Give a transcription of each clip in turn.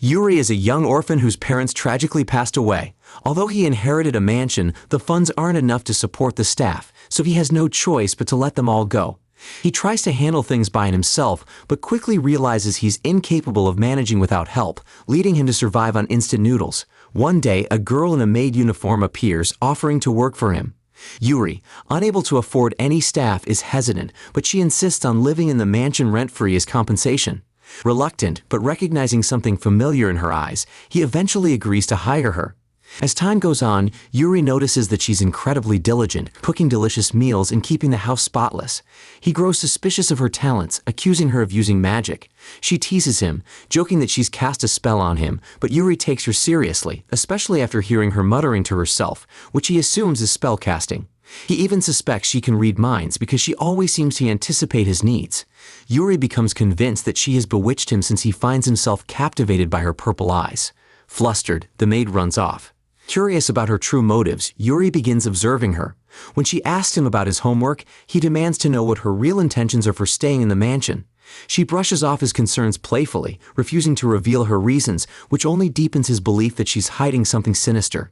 Yuri is a young orphan whose parents tragically passed away. Although he inherited a mansion, the funds aren't enough to support the staff, so he has no choice but to let them all go. He tries to handle things by himself, but quickly realizes he's incapable of managing without help, leading him to survive on instant noodles. One day, a girl in a maid uniform appears, offering to work for him. Yuri, unable to afford any staff, is hesitant, but she insists on living in the mansion rent-free as compensation. Reluctant, but recognizing something familiar in her eyes, he eventually agrees to hire her. As time goes on, Yuri notices that she's incredibly diligent, cooking delicious meals and keeping the house spotless. He grows suspicious of her talents, accusing her of using magic. She teases him, joking that she's cast a spell on him, but Yuri takes her seriously, especially after hearing her muttering to herself, which he assumes is spell casting. He even suspects she can read minds because she always seems to anticipate his needs. Yuri becomes convinced that she has bewitched him since he finds himself captivated by her purple eyes. Flustered, the maid runs off. Curious about her true motives, Yuri begins observing her. When she asks him about his homework, he demands to know what her real intentions are for staying in the mansion. She brushes off his concerns playfully, refusing to reveal her reasons, which only deepens his belief that she's hiding something sinister.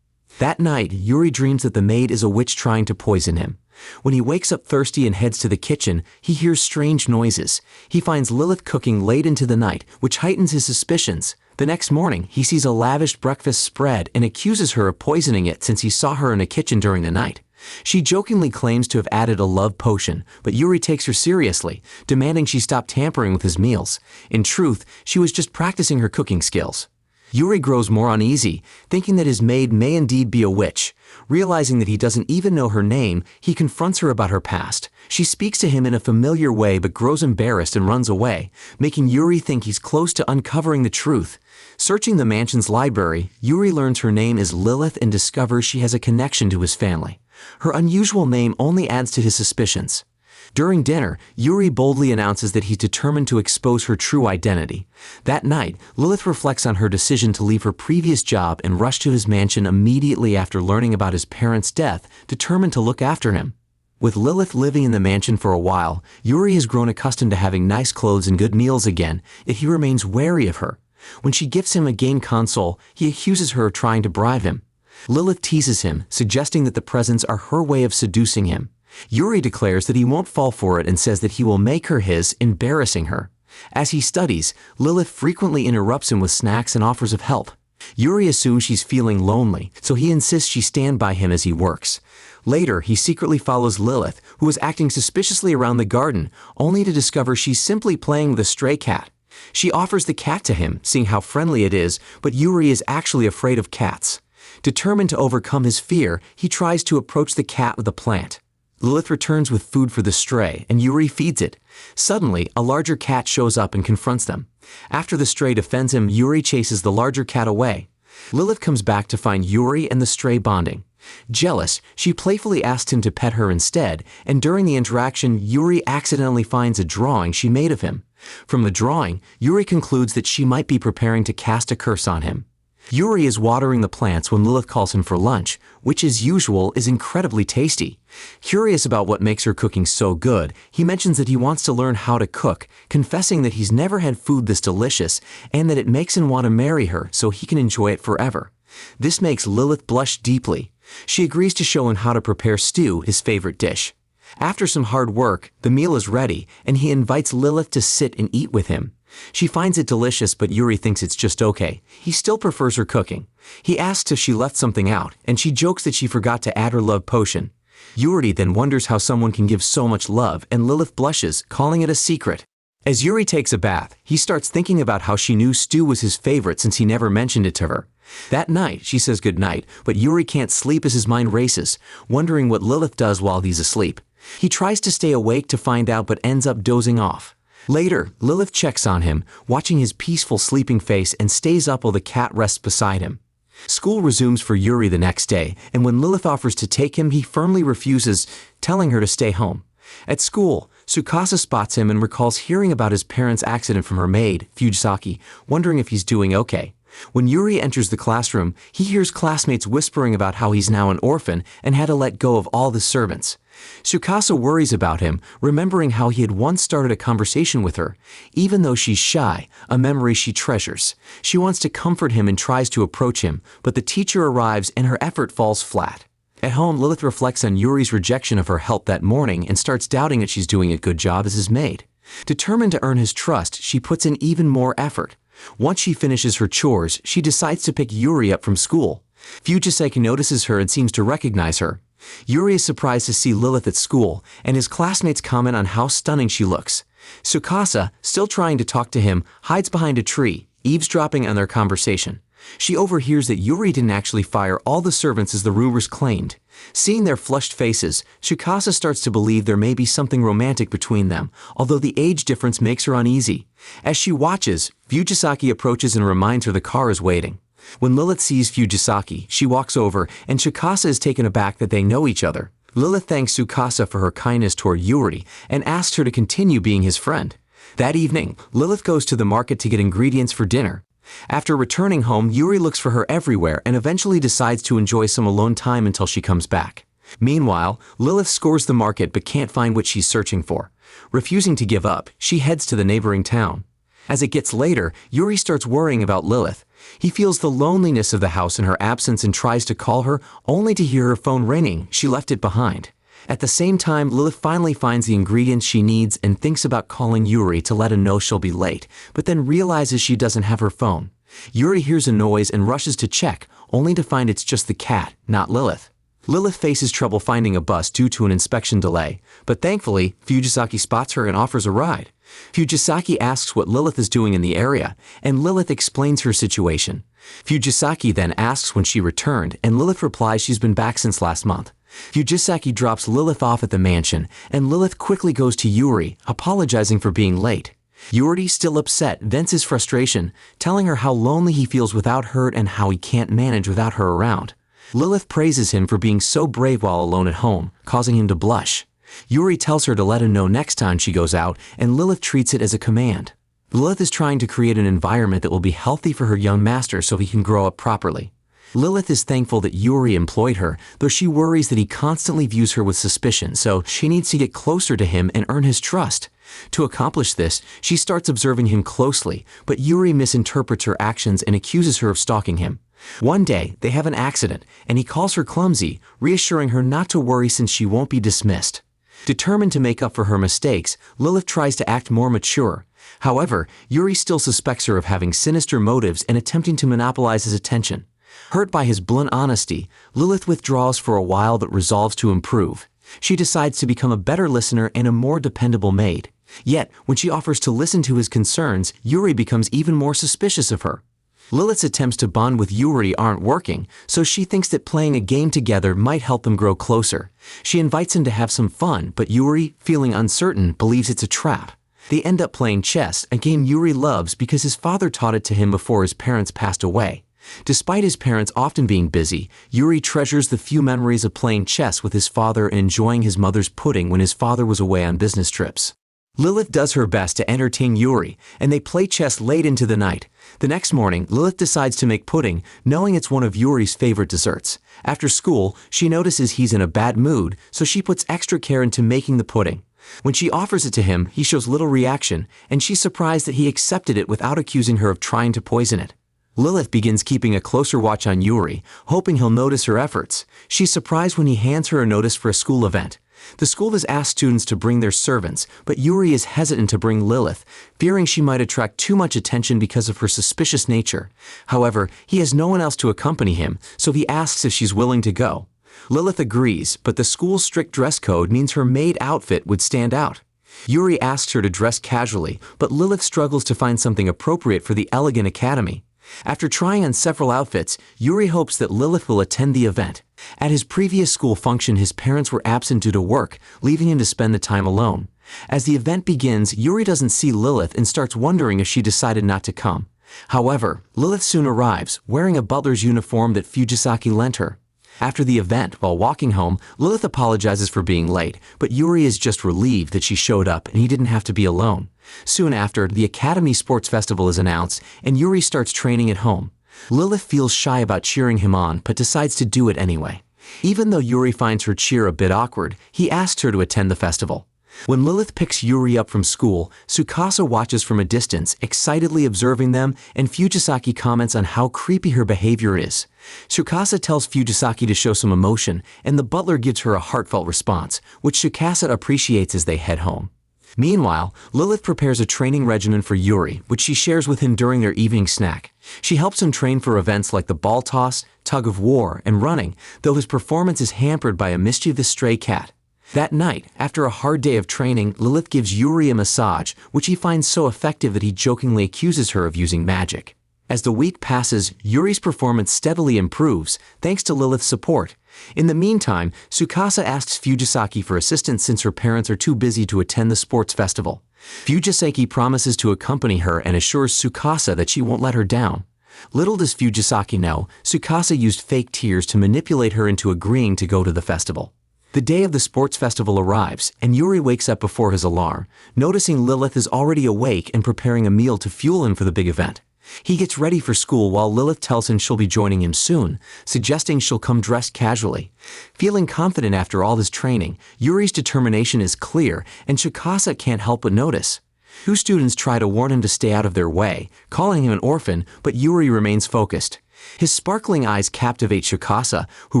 That night, Yuri dreams that the maid is a witch trying to poison him. When he wakes up thirsty and heads to the kitchen, he hears strange noises. He finds Lilith cooking late into the night, which heightens his suspicions. The next morning, he sees a lavish breakfast spread and accuses her of poisoning it since he saw her in a kitchen during the night. She jokingly claims to have added a love potion, but Yuri takes her seriously, demanding she stop tampering with his meals. In truth, she was just practicing her cooking skills. Yuri grows more uneasy, thinking that his maid may indeed be a witch. Realizing that he doesn't even know her name, he confronts her about her past. She speaks to him in a familiar way but grows embarrassed and runs away, making Yuri think he's close to uncovering the truth. Searching the mansion's library, Yuri learns her name is Lilith and discovers she has a connection to his family. Her unusual name only adds to his suspicions. During dinner, Yuri boldly announces that he's determined to expose her true identity. That night, Lilith reflects on her decision to leave her previous job and rush to his mansion immediately after learning about his parents' death, determined to look after him. With Lilith living in the mansion for a while, Yuri has grown accustomed to having nice clothes and good meals again, yet he remains wary of her. When she gifts him a game console, he accuses her of trying to bribe him. Lilith teases him, suggesting that the presents are her way of seducing him. Yuri declares that he won't fall for it and says that he will make her his, embarrassing her. As he studies, Lilith frequently interrupts him with snacks and offers of help. Yuri assumes she's feeling lonely, so he insists she stand by him as he works. Later, he secretly follows Lilith, who is acting suspiciously around the garden, only to discover she's simply playing with a stray cat. She offers the cat to him, seeing how friendly it is, but Yuri is actually afraid of cats. Determined to overcome his fear, he tries to approach the cat with a plant. Lilith returns with food for the stray, and Yuri feeds it. Suddenly, a larger cat shows up and confronts them. After the stray defends him, Yuri chases the larger cat away. Lilith comes back to find Yuri and the stray bonding. Jealous, she playfully asks him to pet her instead, and during the interaction, Yuri accidentally finds a drawing she made of him. From the drawing, Yuri concludes that she might be preparing to cast a curse on him. Yuri is watering the plants when Lilith calls him for lunch, which as usual is incredibly tasty. Curious about what makes her cooking so good, he mentions that he wants to learn how to cook, confessing that he's never had food this delicious and that it makes him want to marry her so he can enjoy it forever. This makes Lilith blush deeply. She agrees to show him how to prepare stew, his favorite dish. After some hard work, the meal is ready, and he invites Lilith to sit and eat with him. She finds it delicious, but Yuri thinks it's just okay. He still prefers her cooking. He asks if she left something out, and she jokes that she forgot to add her love potion. Yuri then wonders how someone can give so much love, and Lilith blushes, calling it a secret. As Yuri takes a bath, he starts thinking about how she knew stew was his favorite since he never mentioned it to her. That night, she says goodnight, but Yuri can't sleep as his mind races, wondering what Lilith does while he's asleep. He tries to stay awake to find out but ends up dozing off. Later, Lilith checks on him, watching his peaceful sleeping face, and stays up while the cat rests beside him. School resumes for Yuri the next day, and when Lilith offers to take him, he firmly refuses, telling her to stay home. At school, Tsukasa spots him and recalls hearing about his parents' accident from her maid, Fujisaki, wondering if he's doing okay. When Yuri enters the classroom, he hears classmates whispering about how he's now an orphan and had to let go of all the servants. Tsukasa worries about him, remembering how he had once started a conversation with her. Even though she's shy, a memory she treasures. She wants to comfort him and tries to approach him, but the teacher arrives and her effort falls flat. At home, Lilith reflects on Yuri's rejection of her help that morning and starts doubting that she's doing a good job as his maid. Determined to earn his trust, she puts in even more effort. Once she finishes her chores, she decides to pick Yuri up from school. Fujiseki notices her and seems to recognize her. Yuri is surprised to see Lilith at school, and his classmates comment on how stunning she looks. Tsukasa, still trying to talk to him, hides behind a tree, eavesdropping on their conversation. She overhears that Yuri didn't actually fire all the servants as the rumors claimed. Seeing their flushed faces, Tsukasa starts to believe there may be something romantic between them, although the age difference makes her uneasy. As she watches, Fujiseki approaches and reminds her the car is waiting. When Lilith sees Fujiseki, she walks over, and Tsukasa is taken aback that they know each other. Lilith thanks Tsukasa for her kindness toward Yuri and asks her to continue being his friend. That evening, Lilith goes to the market to get ingredients for dinner. After returning home, Yuri looks for her everywhere and eventually decides to enjoy some alone time until she comes back. Meanwhile, Lilith scores the market but can't find what she's searching for. Refusing to give up, she heads to the neighboring town. As it gets later, Yuri starts worrying about Lilith. He feels the loneliness of the house in her absence and tries to call her, only to hear her phone ringing. She left it behind. At the same time, Lilith finally finds the ingredients she needs and thinks about calling Yuri to let him know she'll be late, but then realizes she doesn't have her phone. Yuri hears a noise and rushes to check, only to find it's just the cat, not Lilith. Lilith faces trouble finding a bus due to an inspection delay, but thankfully, Fujiseki spots her and offers a ride. Fujiseki asks what Lilith is doing in the area, and Lilith explains her situation. Fujiseki then asks when she returned, and Lilith replies she's been back since last month. Fujiseki drops Lilith off at the mansion, and Lilith quickly goes to Yuri, apologizing for being late. Yuri, still upset, vents his frustration, telling her how lonely he feels without her and how he can't manage without her around. Lilith praises him for being so brave while alone at home, causing him to blush. Yuri tells her to let him know next time she goes out, and Lilith treats it as a command. Lilith is trying to create an environment that will be healthy for her young master so he can grow up properly. Lilith is thankful that Yuri employed her, though she worries that he constantly views her with suspicion, so she needs to get closer to him and earn his trust. To accomplish this, she starts observing him closely, but Yuri misinterprets her actions and accuses her of stalking him. One day, they have an accident, and he calls her clumsy, reassuring her not to worry since she won't be dismissed. Determined to make up for her mistakes, Lilith tries to act more mature. However, Yuri still suspects her of having sinister motives and attempting to monopolize his attention. Hurt by his blunt honesty, Lilith withdraws for a while but resolves to improve. She decides to become a better listener and a more dependable maid. Yet, when she offers to listen to his concerns, Yuri becomes even more suspicious of her. Lilith's attempts to bond with Yuri aren't working, so she thinks that playing a game together might help them grow closer. She invites him to have some fun, but Yuri, feeling uncertain, believes it's a trap. They end up playing chess, a game Yuri loves because his father taught it to him before his parents passed away. Despite his parents often being busy, Yuri treasures the few memories of playing chess with his father and enjoying his mother's pudding when his father was away on business trips. Lilith does her best to entertain Yuri, and they play chess late into the night. The next morning, Lilith decides to make pudding, knowing it's one of Yuri's favorite desserts. After school, she notices he's in a bad mood, so she puts extra care into making the pudding. When she offers it to him, he shows little reaction, and she's surprised that he accepted it without accusing her of trying to poison it. Lilith begins keeping a closer watch on Yuri, hoping he'll notice her efforts. She's surprised when he hands her a notice for a school event. The school has asked students to bring their servants, but Yuri is hesitant to bring Lilith, fearing she might attract too much attention because of her suspicious nature. However, he has no one else to accompany him, so he asks if she's willing to go. Lilith agrees, but the school's strict dress code means her maid outfit would stand out. Yuri asks her to dress casually, but Lilith struggles to find something appropriate for the elegant academy. After trying on several outfits, Yuri hopes that Lilith will attend the event. At his previous school function, his parents were absent due to work, leaving him to spend the time alone. As the event begins, Yuri doesn't see Lilith and starts wondering if she decided not to come. However, Lilith soon arrives, wearing a butler's uniform that Fujiseki lent her. After the event, while walking home, Lilith apologizes for being late, but Yuri is just relieved that she showed up and he didn't have to be alone. Soon after, the Academy Sports Festival is announced, and Yuri starts training at home. Lilith feels shy about cheering him on, but decides to do it anyway. Even though Yuri finds her cheer a bit awkward, he asks her to attend the festival. When Lilith picks Yuri up from school, Tsukasa watches from a distance, excitedly observing them, and Fujisaki comments on how creepy her behavior is. Tsukasa tells Fujisaki to show some emotion, and the butler gives her a heartfelt response, which Tsukasa appreciates as they head home. Meanwhile, Lilith prepares a training regimen for Yuri, which she shares with him during their evening snack. She helps him train for events like the ball toss, tug of war, and running, though his performance is hampered by a mischievous stray cat. That night, after a hard day of training, Lilith gives Yuri a massage, which he finds so effective that he jokingly accuses her of using magic. As the week passes, Yuri's performance steadily improves, thanks to Lilith's support. In the meantime, Tsukasa asks Fujisaki for assistance since her parents are too busy to attend the sports festival. Fujisaki promises to accompany her and assures Tsukasa that she won't let her down. Little does Fujisaki know, Tsukasa used fake tears to manipulate her into agreeing to go to the festival. The day of the sports festival arrives, and Yuri wakes up before his alarm, noticing Lilith is already awake and preparing a meal to fuel him for the big event. He gets ready for school while Lilith tells him she'll be joining him soon, suggesting she'll come dressed casually. Feeling confident after all his training, Yuri's determination is clear, and Tsukasa can't help but notice. Two students try to warn him to stay out of their way, calling him an orphan, but Yuri remains focused. His sparkling eyes captivate Tsukasa, who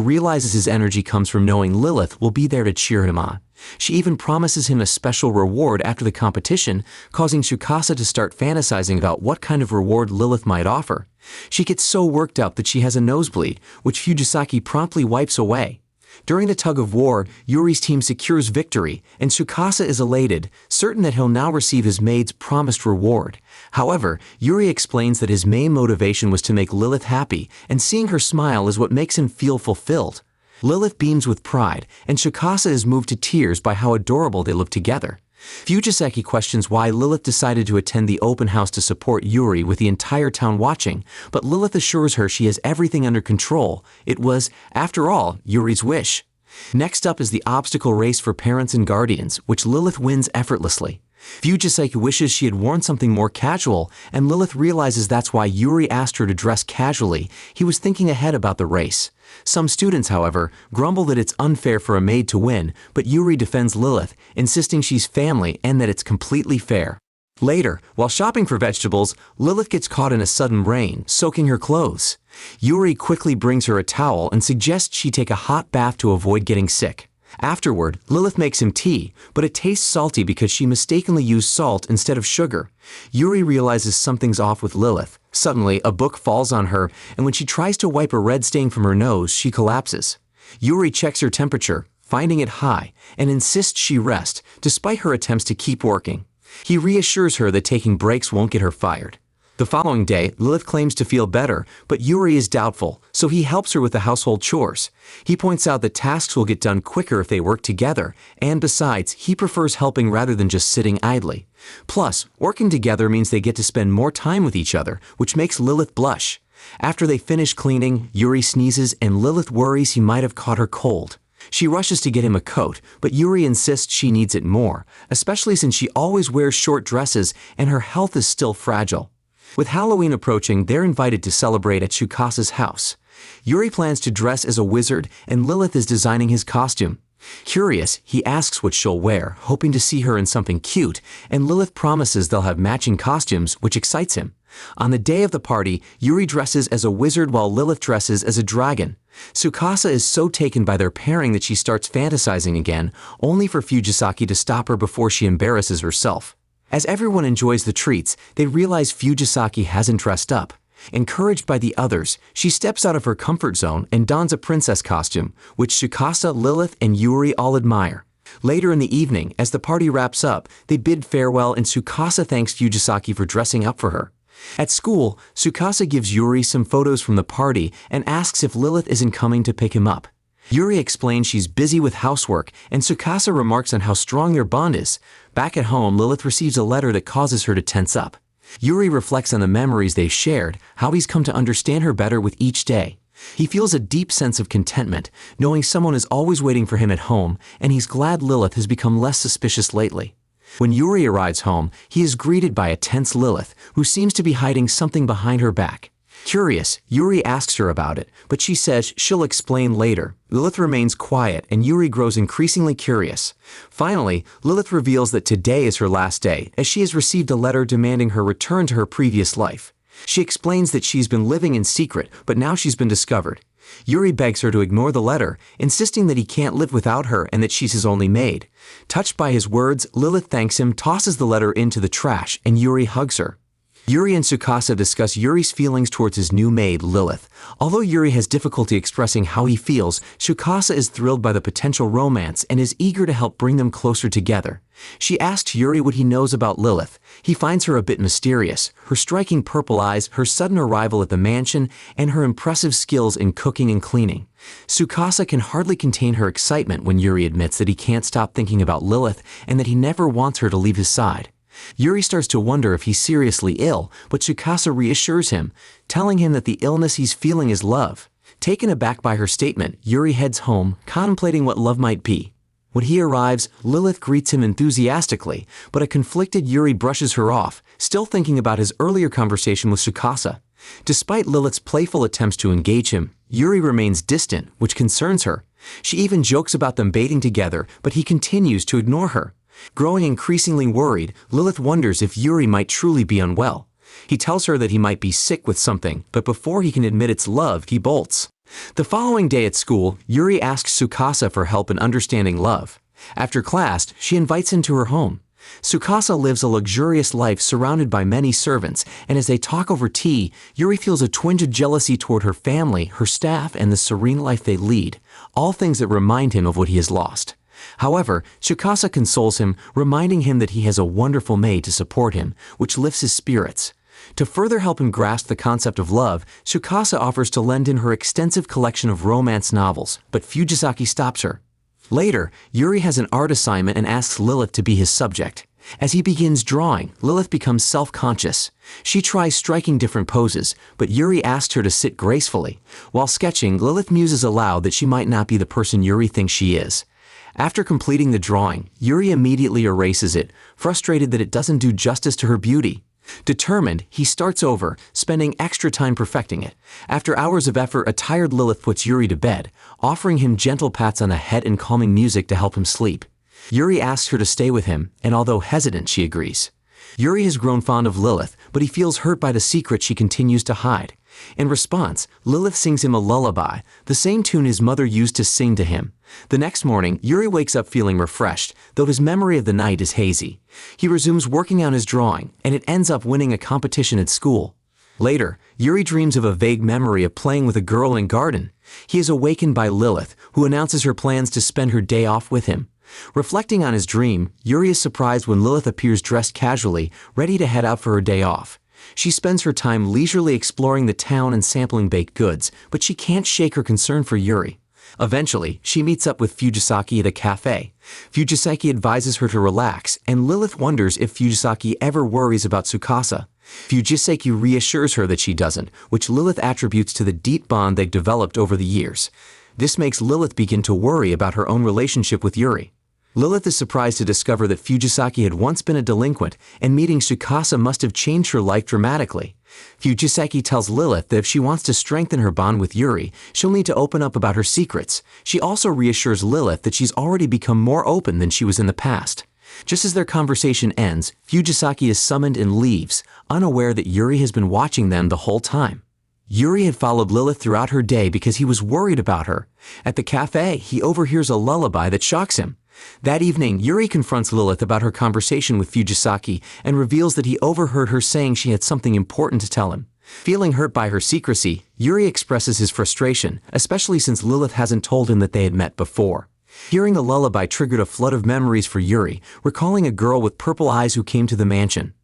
realizes his energy comes from knowing Lilith will be there to cheer him on. She even promises him a special reward after the competition, causing Tsukasa to start fantasizing about what kind of reward Lilith might offer. She gets so worked up that she has a nosebleed, which Fujisaki promptly wipes away. During the tug of war, Yuri's team secures victory, and Tsukasa is elated, certain that he'll now receive his maid's promised reward. However, Yuri explains that his main motivation was to make Lilith happy, and seeing her smile is what makes him feel fulfilled. Lilith beams with pride, and Tsukasa is moved to tears by how adorable they look together. Fujisaki questions why Lilith decided to attend the open house to support Yuri with the entire town watching, but Lilith assures her she has everything under control. It was, after all, Yuri's wish. Next up is the obstacle race for parents and guardians, which Lilith wins effortlessly. Fujisaki wishes she had worn something more casual, and Lilith realizes that's why Yuri asked her to dress casually. He was thinking ahead about the race. Some students, however, grumble that it's unfair for a maid to win, but Yuri defends Lilith, insisting she's family and that it's completely fair. Later, while shopping for vegetables, Lilith gets caught in a sudden rain, soaking her clothes. Yuri quickly brings her a towel and suggests she take a hot bath to avoid getting sick. Afterward, Lilith makes him tea, but it tastes salty because she mistakenly used salt instead of sugar. Yuri realizes something's off with Lilith. Suddenly, a book falls on her, and when she tries to wipe a red stain from her nose, she collapses. Yuri checks her temperature, finding it high, and insists she rest, despite her attempts to keep working. He reassures her that taking breaks won't get her fired. The following day, Lilith claims to feel better, but Yuri is doubtful, so he helps her with the household chores. He points out that tasks will get done quicker if they work together, and besides, he prefers helping rather than just sitting idly. Plus, working together means they get to spend more time with each other, which makes Lilith blush. After they finish cleaning, Yuri sneezes and Lilith worries he might have caught her cold. She rushes to get him a coat, but Yuri insists she needs it more, especially since she always wears short dresses and her health is still fragile. With Halloween approaching, they're invited to celebrate at Tsukasa's house. Yuri plans to dress as a wizard, and Lilith is designing his costume. Curious, he asks what she'll wear, hoping to see her in something cute, and Lilith promises they'll have matching costumes, which excites him. On the day of the party, Yuri dresses as a wizard while Lilith dresses as a dragon. Tsukasa is so taken by their pairing that she starts fantasizing again, only for Fujisaki to stop her before she embarrasses herself. As everyone enjoys the treats, they realize Fujisaki hasn't dressed up. Encouraged by the others, she steps out of her comfort zone and dons a princess costume, which Tsukasa, Lilith, and Yuri all admire. Later in the evening, as the party wraps up, they bid farewell and Tsukasa thanks Fujisaki for dressing up for her. At school, Tsukasa gives Yuri some photos from the party and asks if Lilith isn't coming to pick him up. Yuri explains she's busy with housework, and Tsukasa remarks on how strong their bond is. Back at home, Lilith receives a letter that causes her to tense up. Yuri reflects on the memories they've shared, how he's come to understand her better with each day. He feels a deep sense of contentment, knowing someone is always waiting for him at home, and he's glad Lilith has become less suspicious lately. When Yuri arrives home, he is greeted by a tense Lilith, who seems to be hiding something behind her back. Curious, Yuri asks her about it, but she says she'll explain later. Lilith remains quiet and Yuri grows increasingly curious. Finally, Lilith reveals that today is her last day, as she has received a letter demanding her return to her previous life. She explains that she's been living in secret, but now she's been discovered. Yuri begs her to ignore the letter, insisting that he can't live without her and that she's his only maid. Touched by his words, Lilith thanks him, tosses the letter into the trash, and Yuri hugs her. Yuri and Tsukasa discuss Yuri's feelings towards his new maid, Lilith. Although Yuri has difficulty expressing how he feels, Tsukasa is thrilled by the potential romance and is eager to help bring them closer together. She asks Yuri what he knows about Lilith. He finds her a bit mysterious, her striking purple eyes, her sudden arrival at the mansion, and her impressive skills in cooking and cleaning. Tsukasa can hardly contain her excitement when Yuri admits that he can't stop thinking about Lilith and that he never wants her to leave his side. Yuri starts to wonder if he's seriously ill, but Tsukasa reassures him, telling him that the illness he's feeling is love. Taken aback by her statement, Yuri heads home, contemplating what love might be. When he arrives, Lilith greets him enthusiastically, but a conflicted Yuri brushes her off, still thinking about his earlier conversation with Tsukasa. Despite Lilith's playful attempts to engage him, Yuri remains distant, which concerns her. She even jokes about them baiting together, but he continues to ignore her. Growing increasingly worried, Lilith wonders if Yuri might truly be unwell. He tells her that he might be sick with something, but before he can admit it's love, he bolts. The following day at school, Yuri asks Tsukasa for help in understanding love. After class, she invites him to her home. Tsukasa lives a luxurious life surrounded by many servants, and as they talk over tea, Yuri feels a twinge of jealousy toward her family, her staff, and the serene life they lead, all things that remind him of what he has lost. However, Tsukasa consoles him, reminding him that he has a wonderful maid to support him, which lifts his spirits. To further help him grasp the concept of love, Tsukasa offers to lend him her extensive collection of romance novels, but Fujisaki stops her. Later, Yuri has an art assignment and asks Lilith to be his subject. As he begins drawing, Lilith becomes self-conscious. She tries striking different poses, but Yuri asks her to sit gracefully. While sketching, Lilith muses aloud that she might not be the person Yuri thinks she is. After completing the drawing, Yuri immediately erases it, frustrated that it doesn't do justice to her beauty. Determined, he starts over, spending extra time perfecting it. After hours of effort, a tired Lilith puts Yuri to bed, offering him gentle pats on the head and calming music to help him sleep. Yuri asks her to stay with him, and although hesitant, she agrees. Yuri has grown fond of Lilith, but he feels hurt by the secret she continues to hide. In response, Lilith sings him a lullaby, the same tune his mother used to sing to him. The next morning, Yuri wakes up feeling refreshed, though his memory of the night is hazy. He resumes working on his drawing, and it ends up winning a competition at school. Later, Yuri dreams of a vague memory of playing with a girl in a garden. He is awakened by Lilith, who announces her plans to spend her day off with him. Reflecting on his dream, Yuri is surprised when Lilith appears dressed casually, ready to head out for her day off. She spends her time leisurely exploring the town and sampling baked goods, but she can't shake her concern for Yuri. Eventually, she meets up with Fujisaki at a cafe. Fujisaki advises her to relax, and Lilith wonders if Fujisaki ever worries about Tsukasa. Fujisaki reassures her that she doesn't, which Lilith attributes to the deep bond they've developed over the years. This makes Lilith begin to worry about her own relationship with Yuri. Lilith is surprised to discover that Fujisaki had once been a delinquent, and meeting Tsukasa must have changed her life dramatically. Fujisaki tells Lilith that if she wants to strengthen her bond with Yuri, she'll need to open up about her secrets. She also reassures Lilith that she's already become more open than she was in the past. Just as their conversation ends, Fujisaki is summoned and leaves, unaware that Yuri has been watching them the whole time. Yuri had followed Lilith throughout her day because he was worried about her. At the cafe, he overhears a lullaby that shocks him. That evening, Yuri confronts Lilith about her conversation with Fujisaki and reveals that he overheard her saying she had something important to tell him. Feeling hurt by her secrecy, Yuri expresses his frustration, especially since Lilith hasn't told him that they had met before. Hearing the lullaby triggered a flood of memories for Yuri, recalling a girl with purple eyes who came to the mansion.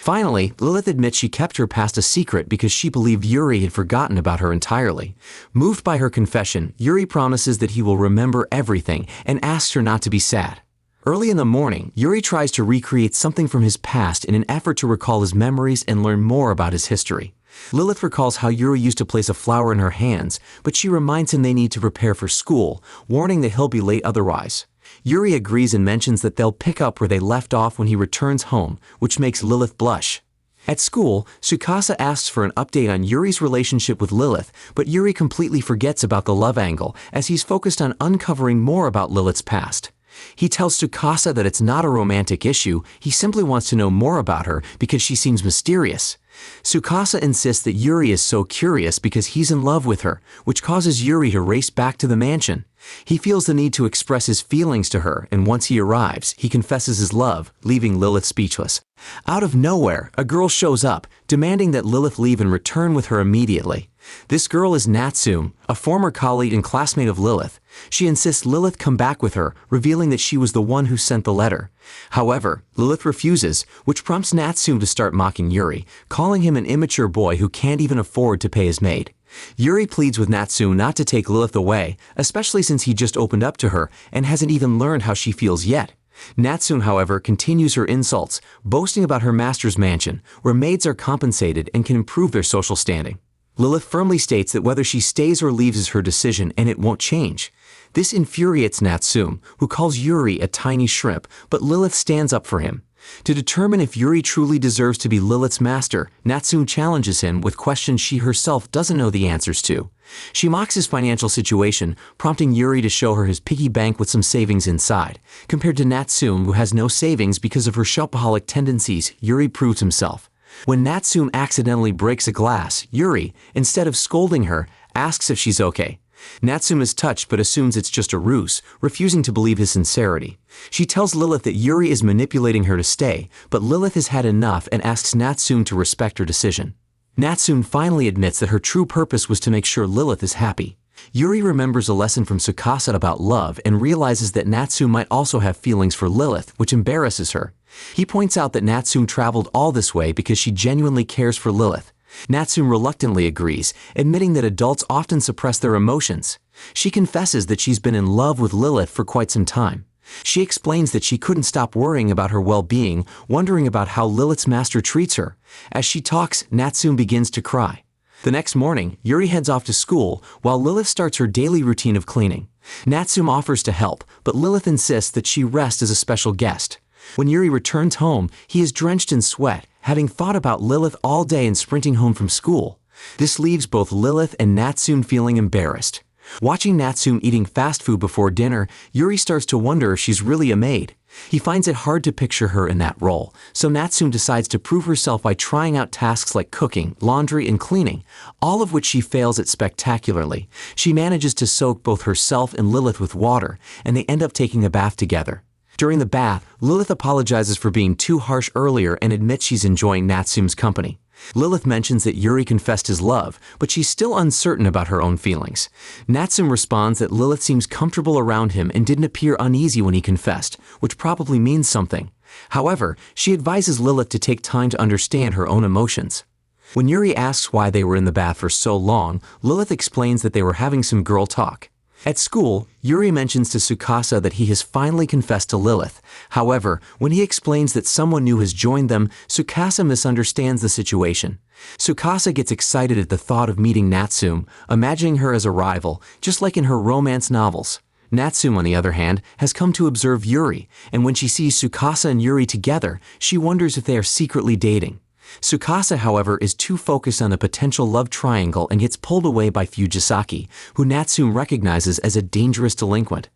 Finally, Lilith admits she kept her past a secret because she believed Yuri had forgotten about her entirely. Moved by her confession, Yuri promises that he will remember everything and asks her not to be sad. Early in the morning, Yuri tries to recreate something from his past in an effort to recall his memories and learn more about his history. Lilith recalls how Yuri used to place a flower in her hands, but she reminds him they need to prepare for school, warning that he'll be late otherwise. Yuri agrees and mentions that they'll pick up where they left off when he returns home, which makes Lilith blush. At school, Tsukasa asks for an update on Yuri's relationship with Lilith, but Yuri completely forgets about the love angle as he's focused on uncovering more about Lilith's past. He tells Tsukasa that it's not a romantic issue, he simply wants to know more about her because she seems mysterious. Tsukasa insists that Yuri is so curious because he's in love with her, which causes Yuri to race back to the mansion. He feels the need to express his feelings to her, and once he arrives, he confesses his love, leaving Lilith speechless. Out of nowhere, a girl shows up, demanding that Lilith leave and return with her immediately. This girl is Natsume, a former colleague and classmate of Lilith. She insists Lilith come back with her, revealing that she was the one who sent the letter. However, Lilith refuses, which prompts Natsume to start mocking Yuri, calling him an immature boy who can't even afford to pay his maid. Yuri pleads with Natsume not to take Lilith away, especially since he just opened up to her and hasn't even learned how she feels yet. Natsume, however, continues her insults, boasting about her master's mansion, where maids are compensated and can improve their social standing. Lilith firmly states that whether she stays or leaves is her decision and it won't change. This infuriates Natsume, who calls Yuri a tiny shrimp, but Lilith stands up for him. To determine if Yuri truly deserves to be Lilith's master, Natsume challenges him with questions she herself doesn't know the answers to. She mocks his financial situation, prompting Yuri to show her his piggy bank with some savings inside. Compared to Natsume, who has no savings because of her shopaholic tendencies, Yuri proves himself. When Natsume accidentally breaks a glass, Yuri, instead of scolding her, asks if she's okay. Natsume is touched but assumes it's just a ruse, refusing to believe his sincerity. She tells Lilith that Yuri is manipulating her to stay, but Lilith has had enough and asks Natsume to respect her decision. Natsume finally admits that her true purpose was to make sure Lilith is happy. Yuri remembers a lesson from Tsukasa about love and realizes that Natsume might also have feelings for Lilith, which embarrasses her. He points out that Natsume traveled all this way because she genuinely cares for Lilith. Natsume reluctantly agrees, admitting that adults often suppress their emotions. She confesses that she's been in love with Lilith for quite some time. She explains that she couldn't stop worrying about her well-being, wondering about how Lilith's master treats her. As she talks, Natsume begins to cry. The next morning, Yuri heads off to school, while Lilith starts her daily routine of cleaning. Natsume offers to help, but Lilith insists that she rest as a special guest. When Yuri returns home, he is drenched in sweat, having thought about Lilith all day and sprinting home from school. This leaves both Lilith and Natsume feeling embarrassed. Watching Natsume eating fast food before dinner, Yuri starts to wonder if she's really a maid. He finds it hard to picture her in that role, so Natsume decides to prove herself by trying out tasks like cooking, laundry, and cleaning, all of which she fails at spectacularly. She manages to soak both herself and Lilith with water, and they end up taking a bath together. During the bath, Lilith apologizes for being too harsh earlier and admits she's enjoying Natsume's company. Lilith mentions that Yuri confessed his love, but she's still uncertain about her own feelings. Natsume responds that Lilith seems comfortable around him and didn't appear uneasy when he confessed, which probably means something. However, she advises Lilith to take time to understand her own emotions. When Yuri asks why they were in the bath for so long, Lilith explains that they were having some girl talk. At school, Yuri mentions to Tsukasa that he has finally confessed to Lilith. However, when he explains that someone new has joined them, Tsukasa misunderstands the situation. Tsukasa gets excited at the thought of meeting Natsume, imagining her as a rival, just like in her romance novels. Natsume, on the other hand, has come to observe Yuri, and when she sees Tsukasa and Yuri together, she wonders if they are secretly dating. Tsukasa, however, is too focused on the potential love triangle and gets pulled away by Fujisaki, who Natsume recognizes as a dangerous delinquent.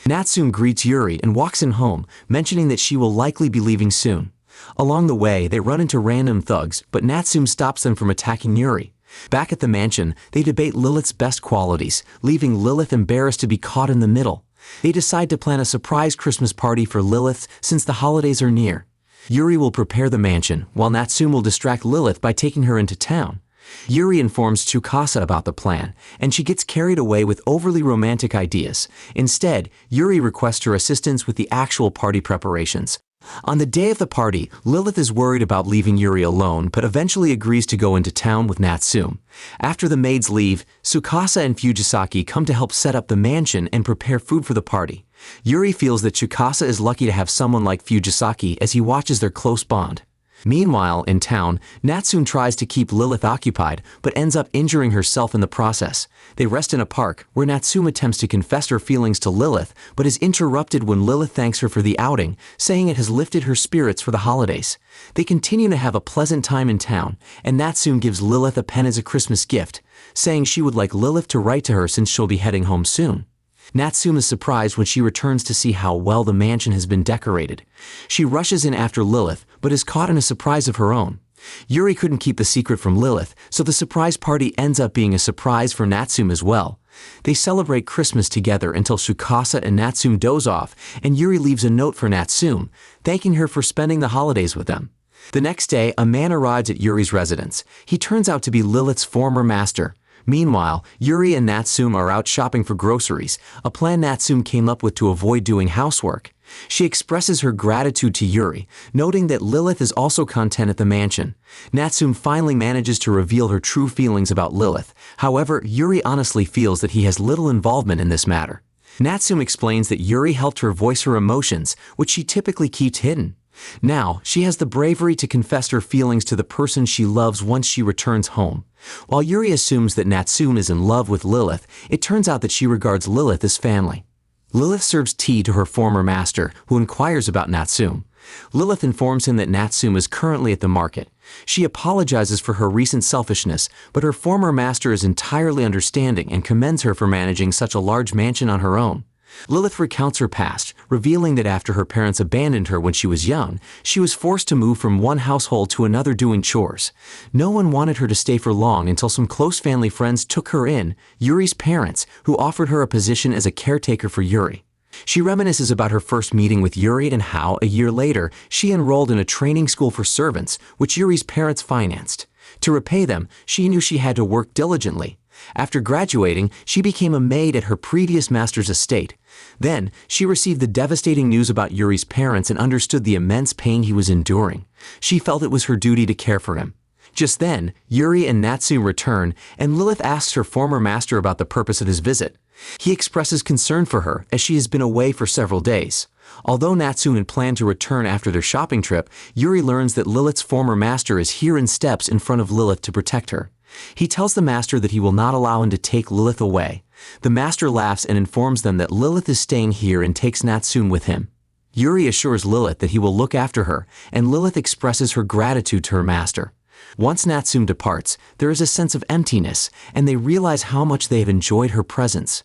Natsume greets Yuri and walks him home, mentioning that she will likely be leaving soon. Along the way, they run into random thugs, but Natsume stops them from attacking Yuri. Back at the mansion, they debate Lilith's best qualities, leaving Lilith embarrassed to be caught in the middle. They decide to plan a surprise Christmas party for Lilith since the holidays are near. Yuri will prepare the mansion, while Natsume will distract Lilith by taking her into town. Yuri informs Tsukasa about the plan, and she gets carried away with overly romantic ideas. Instead, Yuri requests her assistance with the actual party preparations. On the day of the party, Lilith is worried about leaving Yuri alone, but eventually agrees to go into town with Natsume. After the maids leave, Tsukasa and Fujisaki come to help set up the mansion and prepare food for the party. Yuri feels that Tsukasa is lucky to have someone like Fujisaki as he watches their close bond. Meanwhile, in town, Natsume tries to keep Lilith occupied, but ends up injuring herself in the process. They rest in a park, where Natsume attempts to confess her feelings to Lilith, but is interrupted when Lilith thanks her for the outing, saying it has lifted her spirits for the holidays. They continue to have a pleasant time in town, and Natsume gives Lilith a pen as a Christmas gift, saying she would like Lilith to write to her since she'll be heading home soon. Natsume is surprised when she returns to see how well the mansion has been decorated. She rushes in after Lilith, but is caught in a surprise of her own. Yuri couldn't keep the secret from Lilith, so the surprise party ends up being a surprise for Natsume as well. They celebrate Christmas together until Tsukasa and Natsume doze off, and Yuri leaves a note for Natsume, thanking her for spending the holidays with them. The next day, a man arrives at Yuri's residence. He turns out to be Lilith's former master. Meanwhile, Yuri and Natsume are out shopping for groceries, a plan Natsume came up with to avoid doing housework. She expresses her gratitude to Yuri, noting that Lilith is also content at the mansion. Natsume finally manages to reveal her true feelings about Lilith. However, Yuri honestly feels that he has little involvement in this matter. Natsume explains that Yuri helped her voice her emotions, which she typically keeps hidden. Now, she has the bravery to confess her feelings to the person she loves once she returns home. While Yuri assumes that Natsume is in love with Lilith, it turns out that she regards Lilith as family. Lilith serves tea to her former master, who inquires about Natsume. Lilith informs him that Natsume is currently at the market. She apologizes for her recent selfishness, but her former master is entirely understanding and commends her for managing such a large mansion on her own. Lilith recounts her past, revealing that after her parents abandoned her when she was young, she was forced to move from one household to another doing chores. No one wanted her to stay for long until some close family friends took her in, Yuri's parents, who offered her a position as a caretaker for Yuri. She reminisces about her first meeting with Yuri and how, a year later, she enrolled in a training school for servants, which Yuri's parents financed. To repay them, she knew she had to work diligently. After graduating, she became a maid at her previous master's estate. Then, she received the devastating news about Yuri's parents and understood the immense pain he was enduring. She felt it was her duty to care for him. Just then, Yuri and Natsume return, and Lilith asks her former master about the purpose of his visit. He expresses concern for her, as she has been away for several days. Although Natsume had planned to return after their shopping trip, Yuri learns that Lilith's former master is here in steps in front of Lilith to protect her. He tells the master that he will not allow him to take Lilith away. The master laughs and informs them that Lilith is staying here and takes Natsume with him. Yuri assures Lilith that he will look after her, and Lilith expresses her gratitude to her master. Once Natsume departs, there is a sense of emptiness, and they realize how much they have enjoyed her presence.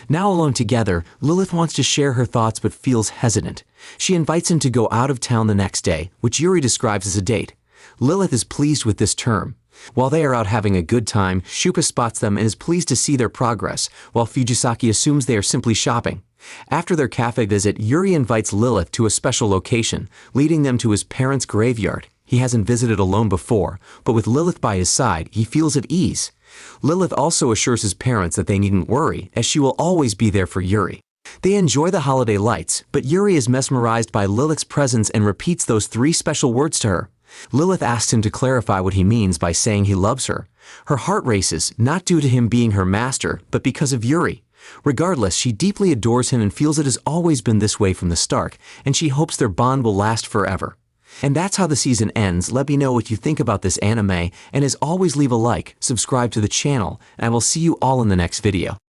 Now alone together, Lilith wants to share her thoughts but feels hesitant. She invites him to go out of town the next day, which Yuri describes as a date. Lilith is pleased with this term. While they are out having a good time, Shupa spots them and is pleased to see their progress, while Fujisaki assumes they are simply shopping. After their cafe visit, Yuri invites Lilith to a special location, leading them to his parents' graveyard. He hasn't visited alone before, but with Lilith by his side, he feels at ease. Lilith also assures his parents that they needn't worry, as she will always be there for Yuri. They enjoy the holiday lights, but Yuri is mesmerized by Lilith's presence and repeats those 3 special words to her. Lilith asks him to clarify what he means by saying he loves her. Her heart races, not due to him being her master, but because of Yuri. Regardless, she deeply adores him and feels it has always been this way from the start, and she hopes their bond will last forever. And that's how the season ends. Let me know what you think about this anime, and as always, leave a like, subscribe to the channel, and I will see you all in the next video.